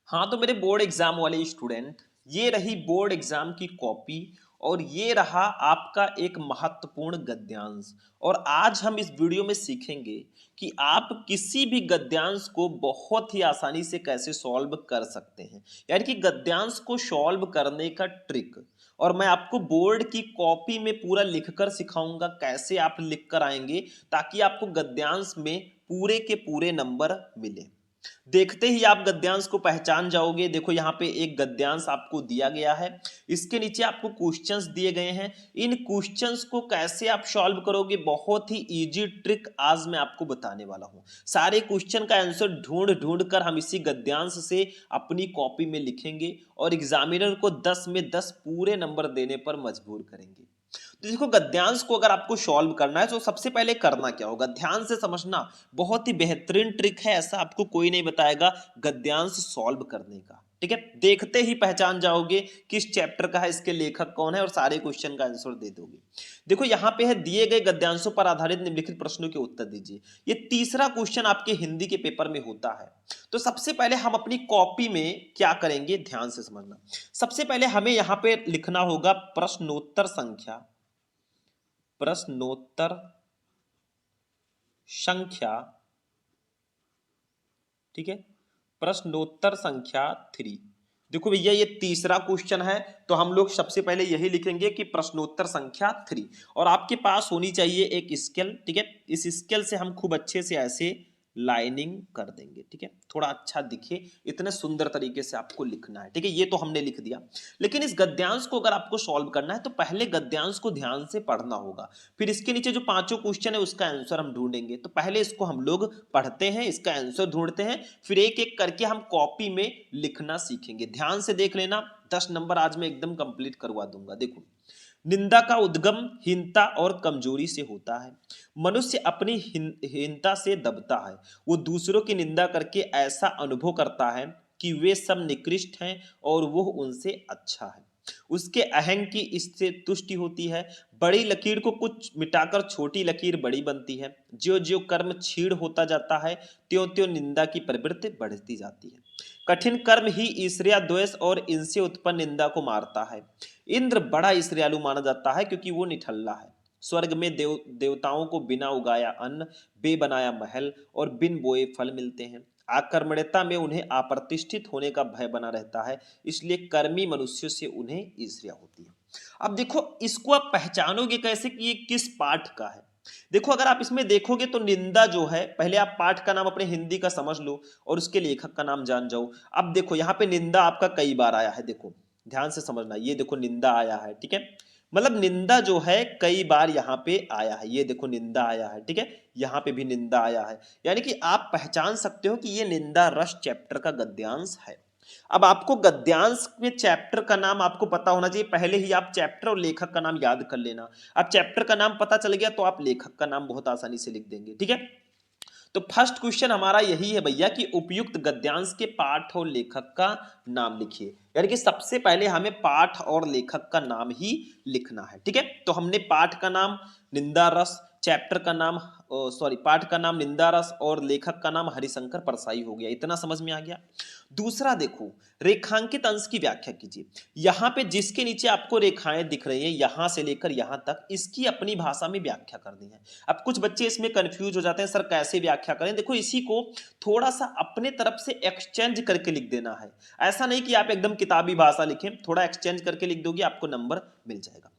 हाँ, तो मेरे बोर्ड एग्जाम वाले स्टूडेंट, ये रही बोर्ड एग्जाम की कॉपी और ये रहा आपका एक महत्वपूर्ण गद्यांश। और आज हम इस वीडियो में सीखेंगे कि आप किसी भी गद्यांश को बहुत ही आसानी से कैसे सॉल्व कर सकते हैं, यानी कि गद्यांश को सॉल्व करने का ट्रिक। और मैं आपको बोर्ड की कॉपी में पूरा लिखकर सिखाऊंगा कैसे आप लिख कर आएंगे, ताकि आपको गद्यांश में पूरे के पूरे नंबर मिले। देखते ही आप गद्यांश को पहचान जाओगे। देखो यहाँ पे एक गद्यांश आपको दिया गया है, इसके नीचे आपको क्वेश्चंस दिए गए हैं। इन क्वेश्चंस को कैसे आप सॉल्व करोगे, बहुत ही इजी ट्रिक आज मैं आपको बताने वाला हूँ। सारे क्वेश्चन का आंसर ढूंढ ढूंढ कर हम इसी गद्यांश से अपनी कॉपी में लिखेंगे और एग्जामिनर को 10 में 10 पूरे नंबर देने पर मजबूर करेंगे। तो देखो, गद्यांश को अगर आपको सॉल्व करना है तो सबसे पहले करना क्या होगा, ध्यान से समझना। बहुत ही बेहतरीन ट्रिक है, ऐसा आपको कोई नहीं बताएगा गद्यांश सॉल्व करने का। ठीक है, देखते ही पहचान जाओगे किस चैप्टर का है, इसके लेखक कौन है और सारे क्वेश्चन का आंसर दे दोगे। देखो यहाँ पे है, दिए गए गद्यांशों पर आधारित निम्नलिखित प्रश्नों के उत्तर दीजिए। ये तीसरा क्वेश्चन आपके हिंदी के पेपर में होता है। तो सबसे पहले हम अपनी कॉपी में क्या करेंगे, ध्यान से समझना। सबसे पहले हमें यहाँ पे लिखना होगा प्रश्नोत्तर संख्या, ठीक है, प्रश्नोत्तर संख्या 3। देखो भैया, ये तीसरा क्वेश्चन है, तो हम लोग सबसे पहले यही लिखेंगे कि प्रश्नोत्तर संख्या 3। और आपके पास होनी चाहिए एक स्केल। ठीक है, इस स्केल से हम खूब अच्छे से ऐसे लाइनिंग कर देंगे। ठीक है, थोड़ा अच्छा दिखे, इतने सुंदर तरीके से आपको लिखना है। ठीक है, ये तो हमने लिख दिया। लेकिन इस गद्यांश को अगर आपको सॉल्व करना है तो पहले गद्यांश को ध्यान से पढ़ना होगा, फिर इसके नीचे जो पांचों क्वेश्चन है उसका आंसर हम ढूंढेंगे। तो पहले इसको हम लोग पढ़ते हैं, इसका आंसर ढूंढते हैं, फिर एक एक करके हम कॉपी में लिखना सीखेंगे। ध्यान से देख लेना, 10 नंबर आज मैं एकदम कंप्लीट करवा दूंगा। देखो, निंदा का उद्गम हीनता और कमजोरी से होता है। मनुष्य अपनी हीनता से दबता है। वो दूसरों की निंदा करके ऐसा अनुभव करता है कि वे सब निकृष्ट हैं और वो उनसे अच्छा है। उसके अहंग की इससे तुष्टि होती है। बड़ी लकीर को कुछ मिटाकर छोटी लकीर बड़ी बनती है। ज्यों ज्यों कर्म क्षीण होता जाता है, त्यों त्यों निंदा की प्रवृत्ति बढ़ती जाती है। कठिन कर्म ही ईर्ष्या द्वेष और इनसे उत्पन्न निंदा को मारता है। इंद्र बड़ा ईर्ष्यालु माना जाता है क्योंकि वो निठल्ला है। स्वर्ग में देवताओं को बिना उगाया अन्न, बे बनाया महल और बिन बोए फल मिलते हैं। आकर्मण्यता में उन्हें अप्रतिष्ठित होने का भय बना रहता है, इसलिए कर्मी मनुष्यों से उन्हें ईर्ष्या होती है। अब देखो, इसको आप पहचानोगे कैसे कि ये किस पाठ का है। देखो, अगर आप इसमें देखोगे तो निंदा जो है, पहले आप पाठ का नाम अपने हिंदी का समझ लो और उसके लेखक का नाम जान जाओ। अब देखो, यहाँ पे निंदा आपका कई बार आया है। देखो ध्यान से समझना, ये देखो निंदा आया है। ठीक है, मतलब निंदा जो है कई बार यहाँ पे आया है। ये देखो निंदा आया है। ठीक है, यहाँ पे भी निंदा आया है, यानी कि आप पहचान सकते हो कि ये निंदा रस चैप्टर का गद्यांश है। अब आपको गद्यांश में चैप्टर का नाम आपको पता होना चाहिए, पहले ही आप चैप्टर और लेखक का नाम याद कर लेना। अब चैप्टर का नाम पता चल गया तो आप लेखक का नाम बहुत आसानी से लिख देंगे। ठीक है, तो फर्स्ट क्वेश्चन हमारा यही है भैया कि उपयुक्त गद्यांश के पाठ और लेखक का नाम लिखिए। यानी कि सबसे पहले हमें पाठ और लेखक का नाम ही लिखना है। ठीक है, तो हमने पाठ का नाम निंदा रस, चैप्टर का नाम पाठ का नाम निंदा रस और लेखक का नाम हरिशंकर परसाई हो गया। इतना समझ में आ गया। दूसरा देखो, रेखांकित अंश की व्याख्या कीजिए। यहां पे जिसके नीचे आपको रेखाएं दिख रही हैं, यहां से लेकर यहां तक, इसकी अपनी भाषा में व्याख्या करनी है। अब कुछ बच्चे इसमें कंफ्यूज हो जाते हैं, सर कैसे व्याख्या करें। देखो, इसी को थोड़ा सा अपने तरफ से एक्सचेंज करके लिख देना है। ऐसा नहीं कि आप एकदम किताबी भाषा लिखें, थोड़ा एक्सचेंज करके लिख दोगे, आपको नंबर मिल जाएगा।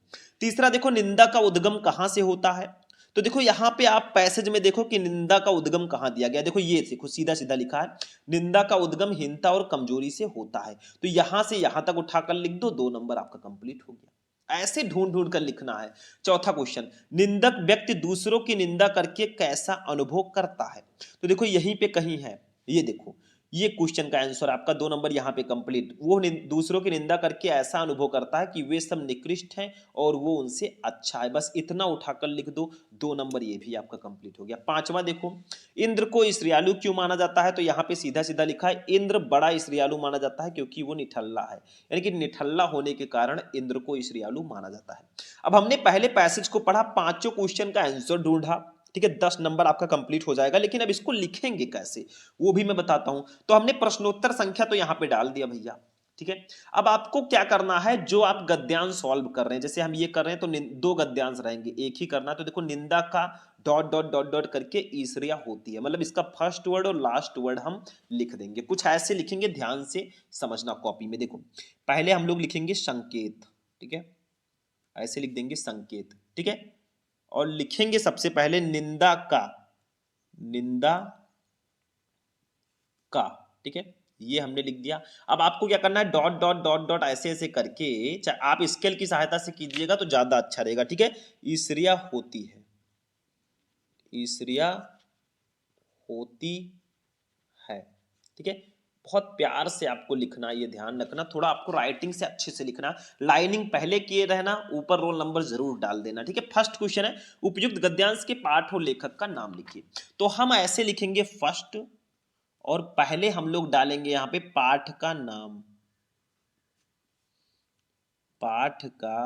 तीसरा देखो, निंदा का उद्गम कहां से होता है। तो देखो यहाँ पे आप पैसेज में देखो कि निंदा का उद्गम कहां दिया गया। देखो ये देखो, सीधा सीधा लिखा है, निंदा का उद्गम हीनता और कमजोरी से होता है। तो यहां से यहां तक उठाकर लिख दो, 2 नंबर आपका कंप्लीट हो गया। ऐसे ढूंढ ढूंढ कर लिखना है। चौथा क्वेश्चन, निंदक व्यक्ति दूसरों की निंदा करके कैसा अनुभव करता है। तो देखो यहीं पे कहीं है, ये देखो, ये क्वेश्चन का आंसर आपका 2 नंबर यहाँ पे कंप्लीट। वो दूसरों की निंदा करके ऐसा अनुभव करता है कि वे सब निकृष्ट हैं और वो उनसे अच्छा है। बस इतना उठाकर लिख दो, 2 नंबर ये भी आपका कंप्लीट हो गया। पांचवा देखो, इंद्र को ईर्ष्यालु क्यों माना जाता है। तो यहाँ पे सीधा सीधा लिखा है, इंद्र बड़ा ईर्ष्यालु माना जाता है क्योंकि वो निठल्ला है। यानी कि निठल्ला होने के कारण इंद्र को ईर्ष्यालु माना जाता है। अब हमने पहले पैसेज को पढ़ा, पांचों क्वेश्चन का आंसर ढूंढा, ठीक है, 10 नंबर आपका कंप्लीट हो जाएगा। लेकिन अब इसको लिखेंगे कैसे वो भी मैं बताता हूं। तो हमने प्रश्नोत्तर संख्या तो यहां पे डाल दिया भैया, ठीक है। अब आपको क्या करना है, जो आप गद्यांश सॉल्व कर रहे हैं, जैसे हम ये कर रहे हैं तो दो गद्यांश रहेंगे, एक ही करना है। तो देखो निंदा का डॉट डॉट डॉट डॉट करके ईसरिया होती है, मतलब इसका फर्स्ट वर्ड और लास्ट वर्ड हम लिख देंगे। कुछ ऐसे लिखेंगे, ध्यान से समझना कॉपी में। देखो पहले हम लोग लिखेंगे संकेत, ठीक है, ऐसे लिख देंगे संकेत, ठीक है। और लिखेंगे सबसे पहले निंदा का, निंदा का, ठीक है, ये हमने लिख दिया। अब आपको क्या करना है, डॉट डॉट डॉट डॉट ऐसे ऐसे करके, आप स्केल की सहायता से कीजिएगा तो ज्यादा अच्छा रहेगा, ठीक है। ईसरिया होती है, ईसरिया होती है, ठीक है। बहुत प्यार से आपको लिखना, ये ध्यान रखना, थोड़ा आपको राइटिंग से अच्छे से लिखना, लाइनिंग पहले किए रहना, ऊपर रोल नंबर जरूर डाल देना, ठीक है। फर्स्ट क्वेश्चन है, उपयुक्त गद्यांश के पाठ और लेखक का नाम लिखिए। तो हम ऐसे लिखेंगे फर्स्ट, और पहले हम लोग डालेंगे यहां पे पाठ का नाम, पाठ का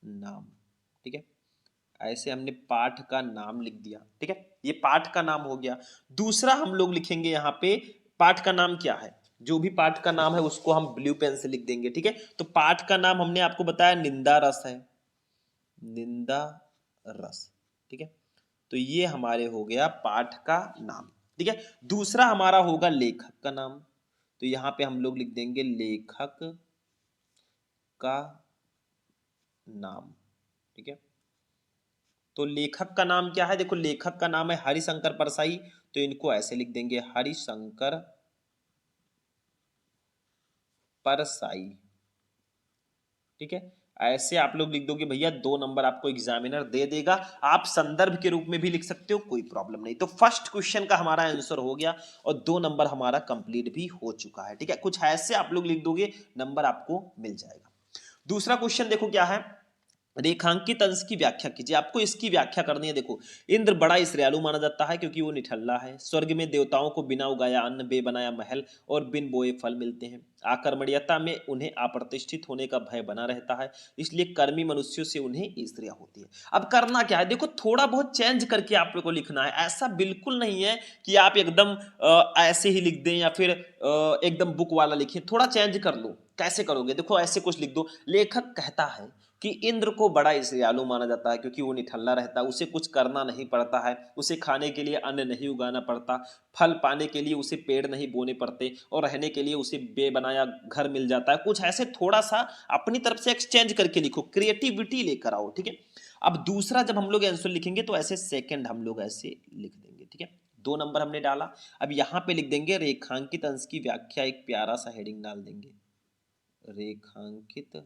नाम, ठीक है। ऐसे हमने पाठ का नाम लिख दिया, ठीक है, ये पाठ का नाम हो गया। दूसरा हम लोग लिखेंगे यहाँ पे, पाठ का नाम क्या है, जो भी पाठ का नाम है उसको हम ब्लू पेन से लिख देंगे, ठीक है। तो पाठ का नाम हमने आपको बताया निंदा रस है, निंदा रस, ठीक है। तो ये हमारे हो गया पाठ का नाम, ठीक है। दूसरा हमारा होगा लेखक का नाम, तो यहाँ पे हम लोग लिख देंगे लेखक का नाम, ठीक है। तो लेखक का नाम क्या है, देखो लेखक का नाम है हरिशंकर परसाई, तो इनको ऐसे लिख देंगे हरिशंकर परसाई, ठीक है। ऐसे आप लोग लिख दोगे भैया, 2 नंबर आपको एग्जामिनर दे देगा। आप संदर्भ के रूप में भी लिख सकते हो, कोई प्रॉब्लम नहीं। तो फर्स्ट क्वेश्चन का हमारा आंसर हो गया और 2 नंबर हमारा कंप्लीट भी हो चुका है, ठीक है। कुछ ऐसे आप लोग लिख दोगे, नंबर आपको मिल जाएगा। दूसरा क्वेश्चन देखो क्या है, रेखांकित अंश की व्याख्या कीजिए। आपको इसकी व्याख्या करनी है। देखो इंद्र बड़ा इसरयालु माना जाता है क्योंकि वो निठल्ला है। स्वर्ग में देवताओं को बिना उगाया अन्न, बे बनाया महल और बिन बोए फल मिलते हैं। आकर्मण्यता में उन्हें अप्रतिष्ठित होने का भय बना रहता है, इसलिए कर्मी मनुष्यों से उन्हें ईर्ष्या होती है। अब करना क्या है, देखो थोड़ा बहुत चेंज करके आप लोग को लिखना है। ऐसा बिल्कुल नहीं है कि आप एकदम ऐसे ही लिख दें या फिर एकदम बुक वाला लिखें, थोड़ा चेंज कर लो। कैसे करोगे, देखो ऐसे कुछ लिख दो, लेखक कहता है कि इंद्र को बड़ा ईर्ष्यालु माना जाता है क्योंकि वो निठल्ला रहता है, उसे कुछ करना नहीं पड़ता है, उसे खाने के लिए अन्न नहीं उगाना पड़ता, फल पाने के लिए उसे पेड़ नहीं बोने पड़ते और रहने के लिए उसे बेबनाया घर मिल जाता है। कुछ ऐसे थोड़ा सा अपनी तरफ से एक्सचेंज करके लिखो, क्रिएटिविटी लेकर आओ, ठीक है। अब दूसरा जब हम लोग आंसर लिखेंगे तो ऐसे सेकंड हम लोग ऐसे लिख देंगे, ठीक है। 2 नंबर हमने डाला। अब यहां पे लिख देंगे रेखांकित अंश की व्याख्या, एक प्यारा सा हेडिंग डाल देंगे, रेखांकित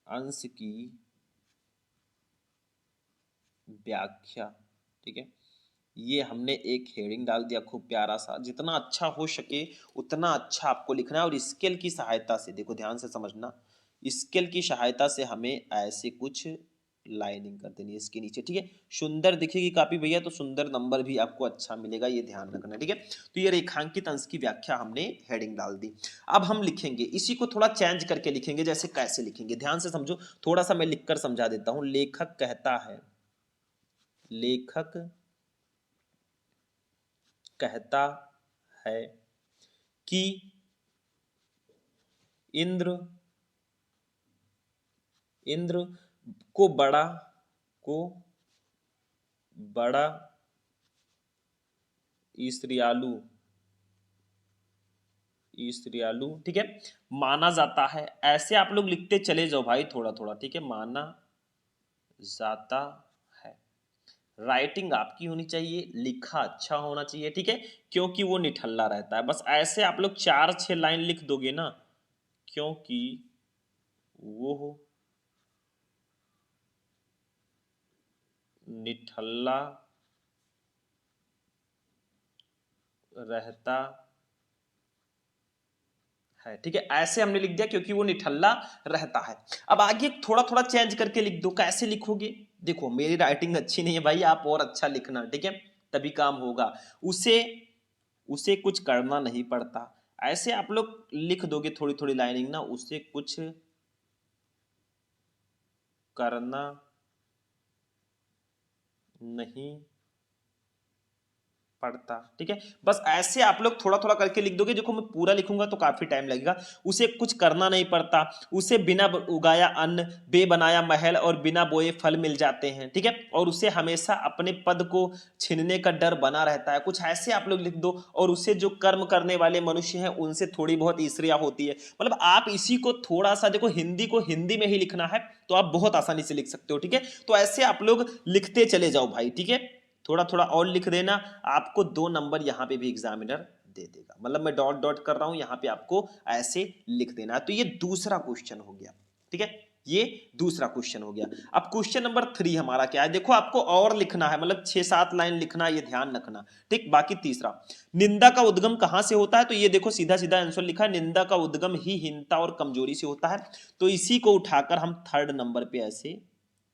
अंश की व्याख्या, ठीक है। ये हमने एक हेडिंग डाल दिया खूब प्यारा सा। जितना अच्छा हो सके उतना अच्छा आपको लिखना है और स्केल की सहायता से, देखो ध्यान से समझना, स्केल की सहायता से हमें ऐसे कुछ लाइनिंग कर देनी है इसके नीचे, ठीक है। सुंदर दिखेगी काफी भैया, तो सुंदर नंबर भी आपको अच्छा मिलेगा, ये ध्यान रखना, ठीक है। तो ये रेखांकित अंश की व्याख्या हमने हेडिंग डाल दी। अब हम लिखेंगे इसी को थोड़ा चेंज करके लिखेंगे। जैसे कैसे लिखेंगे, ध्यान से समझो, थोड़ा सा मैं लिखकर समझा देता हूं। लेखक कहता है, लेखक कहता है कि इंद्र, इंद्र को बड़ा, को बड़ा ईर्ष्यालु, ईर्ष्यालु, ठीक है, माना जाता है। ऐसे आप लोग लिखते चले जाओ भाई थोड़ा थोड़ा, ठीक है, माना जाता है। राइटिंग आपकी होनी चाहिए, लिखा अच्छा होना चाहिए, ठीक है, क्योंकि वो निठल्ला रहता है। बस ऐसे आप लोग 4-6 लाइन लिख दोगे ना, क्योंकि वो निठल्ला रहता है, ठीक है। ऐसे हमने लिख दिया क्योंकि वो निठल्ला रहता है। अब आगे थोड़ा थोड़ा चेंज करके लिख दो। कैसे लिखोगे, देखो मेरी राइटिंग अच्छी नहीं है भाई, आप और अच्छा लिखना, ठीक है, तभी काम होगा। उसे, उसे कुछ करना नहीं पड़ता, ऐसे आप लोग लिख दोगे थोड़ी थोड़ी लाइनिंग ना, उसे कुछ करना नहीं पढ़ता। ठीक है, बस ऐसे आप लोग थोड़ा थोड़ा करके लिख दोगे। देखो मैं पूरा लिखूंगा तो काफी टाइम लगेगा। उसे कुछ करना नहीं पड़ता, उसे बिना उगाया अन्न, बे बनाया महल और बिना बोए फल मिल जाते हैं। ठीक है, और उसे हमेशा अपने पद को छीनने का डर बना रहता है। कुछ ऐसे आप लोग लिख दो। और उसे जो कर्म करने वाले मनुष्य हैं उनसे थोड़ी बहुत ईर्ष्या होती है। मतलब आप इसी को थोड़ा सा देखो, हिंदी को हिंदी में ही लिखना है तो आप बहुत आसानी से लिख सकते हो। ठीक है, तो ऐसे आप लोग लिखते चले जाओ भाई। ठीक है, थोड़ा थोड़ा और लिख देना, आपको 2 नंबर यहाँ पे भी एग्जामिनर दे देगा। मतलब मैं डॉट डॉट कर रहा हूं, यहाँ पे आपको ऐसे लिख देना है। तो ये दूसरा क्वेश्चन हो गया। ठीक है, ये दूसरा क्वेश्चन हो गया। अब क्वेश्चन नंबर 3 हमारा क्या है, देखो आपको और लिखना है, मतलब 6-7 लाइन लिखना है, ये ध्यान रखना। ठीक, बाकी तीसरा, निंदा का उद्गम कहां से होता है, तो ये देखो सीधा सीधा आंसर लिखा है, निंदा का उद्गम ही हीनता और कमजोरी से होता है। तो इसी को उठाकर हम 3rd नंबर पे ऐसे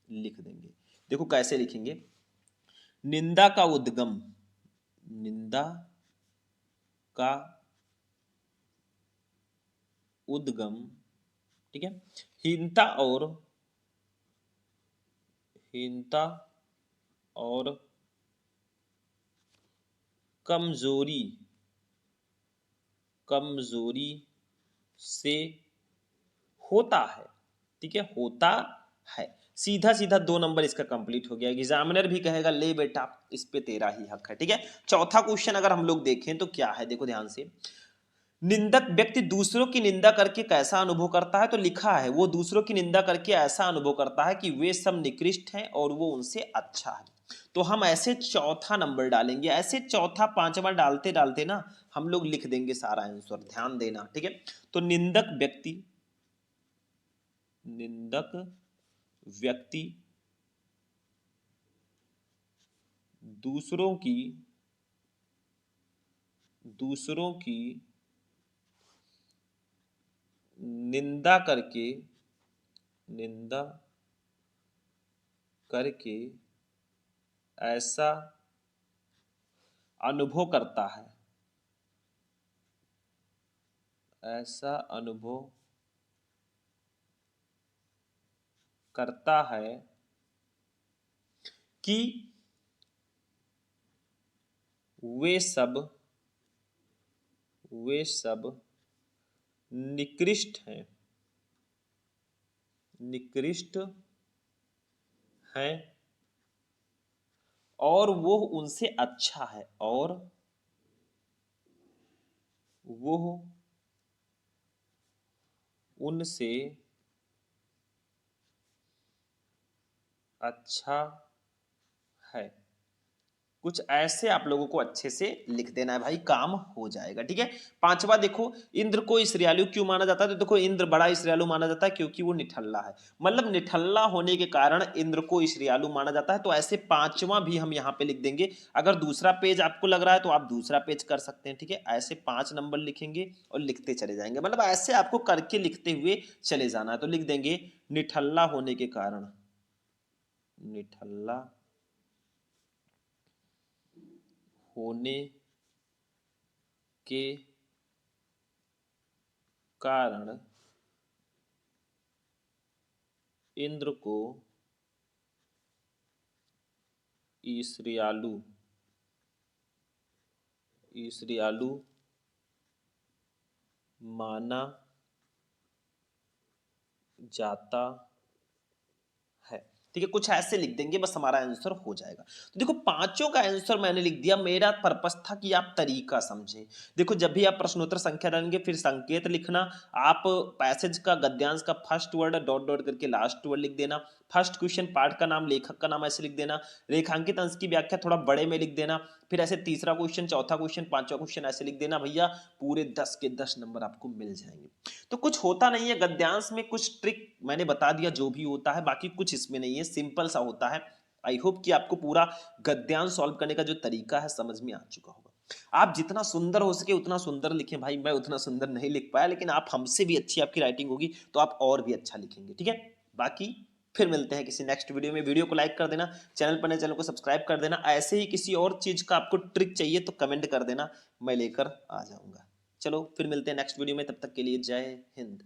लिख देंगे। देखो कैसे लिखेंगे, निंदा का उद्गम, निंदा का उद्गम, ठीक है, हीनता और हीनता और कमजोरी, कमजोरी से होता है। ठीक है, होता है। सीधा सीधा 2 नंबर इसका कंप्लीट हो गया। एग्जामिनर भी कहेगा ले बेटा इस पे तेरा ही हक है। ठीक है, चौथा क्वेश्चन अगर हम लोग देखें तो क्या है, देखो ध्यान से, निंदक व्यक्ति दूसरों की निंदा करके कैसा अनुभव करता है, तो लिखा है वो दूसरों की निंदा करके ऐसा अनुभव करता है कि वे सब निकृष्ट हैं और वो उनसे अच्छा है। तो हम ऐसे चौथा नंबर डालेंगे, ऐसे चौथा पांचवा डालते डालते ना हम लोग लिख देंगे सारा आंसर। ध्यान देना। ठीक है, तो निंदक व्यक्ति, निंदक व्यक्ति दूसरों की, दूसरों की निंदा करके, निंदा करके ऐसा अनुभव करता है, ऐसा अनुभव करता है कि वे सब, वे सब निकृष्ट हैं, निकृष्ट हैं और वो उनसे अच्छा है, और वो उनसे अच्छा है। कुछ ऐसे आप लोगों को अच्छे से लिख देना है भाई, काम हो जाएगा। ठीक है, पांचवा देखो, इंद्र को ईर्ष्यालु क्यों माना जाता है, तो देखो इंद्र बड़ा ईर्ष्यालु माना जाता है क्योंकि वो निठल्ला है। मतलब निठल्ला होने के कारण इंद्र को ईर्ष्यालु माना जाता है। तो ऐसे पांचवा भी हम यहाँ पे लिख देंगे। अगर दूसरा पेज आपको लग रहा है तो आप दूसरा पेज कर सकते हैं। ठीक है, ऐसे 5 नंबर लिखेंगे और लिखते चले जाएंगे। मतलब ऐसे आपको करके लिखते हुए चले जाना है। तो लिख देंगे निठल्ला होने के कारण, निठल्ला होने के कारण इंद्र को ईर्ष्यालु, ईर्ष्यालु माना जाता है। ठीक है, कुछ ऐसे लिख देंगे, बस हमारा आंसर हो जाएगा। तो देखो पांचों का आंसर मैंने लिख दिया। मेरा पर्पस था कि आप तरीका समझें। देखो जब भी आप प्रश्नोत्तर संख्या डालेंगे फिर संकेत लिखना। आप पैसेज का, गद्यांश का फर्स्ट वर्ड डॉट डॉट करके लास्ट वर्ड लिख देना। फर्स्ट क्वेश्चन पार्ट का नाम, लेखक का नाम ऐसे लिख देना। रेखांकित अंश की व्याख्या थोड़ा बड़े में लिख देना। फिर ऐसे तीसरा क्वेश्चन, चौथा क्वेश्चन, पांचवा क्वेश्चन ऐसे लिख देना। भैया पूरे 10 के 10 नंबर आपको मिल जाएंगे। तो कुछ होता नहीं है गद्यांश में, कुछ ट्रिक मैंने बता दिया जो भी होता है, बाकी कुछ इसमें नहीं है, सिंपल सा होता है। आई होप कि आपको पूरा गद्यांश सॉल्व करने का जो तरीका है समझ में आ चुका होगा। आप जितना सुंदर हो सके उतना सुंदर लिखें भाई। मैं उतना सुंदर नहीं लिख पाया, लेकिन आप हमसे भी अच्छी आपकी राइटिंग होगी तो आप और भी अच्छा लिखेंगे। ठीक है, बाकी फिर मिलते हैं किसी नेक्स्ट वीडियो में। वीडियो को लाइक कर देना, चैनल पर नए चैनल को सब्सक्राइब कर देना। ऐसे ही किसी और चीज का आपको ट्रिक चाहिए तो कमेंट कर देना, मैं लेकर आ जाऊंगा। चलो फिर मिलते हैं नेक्स्ट वीडियो में, तब तक के लिए जय हिंद।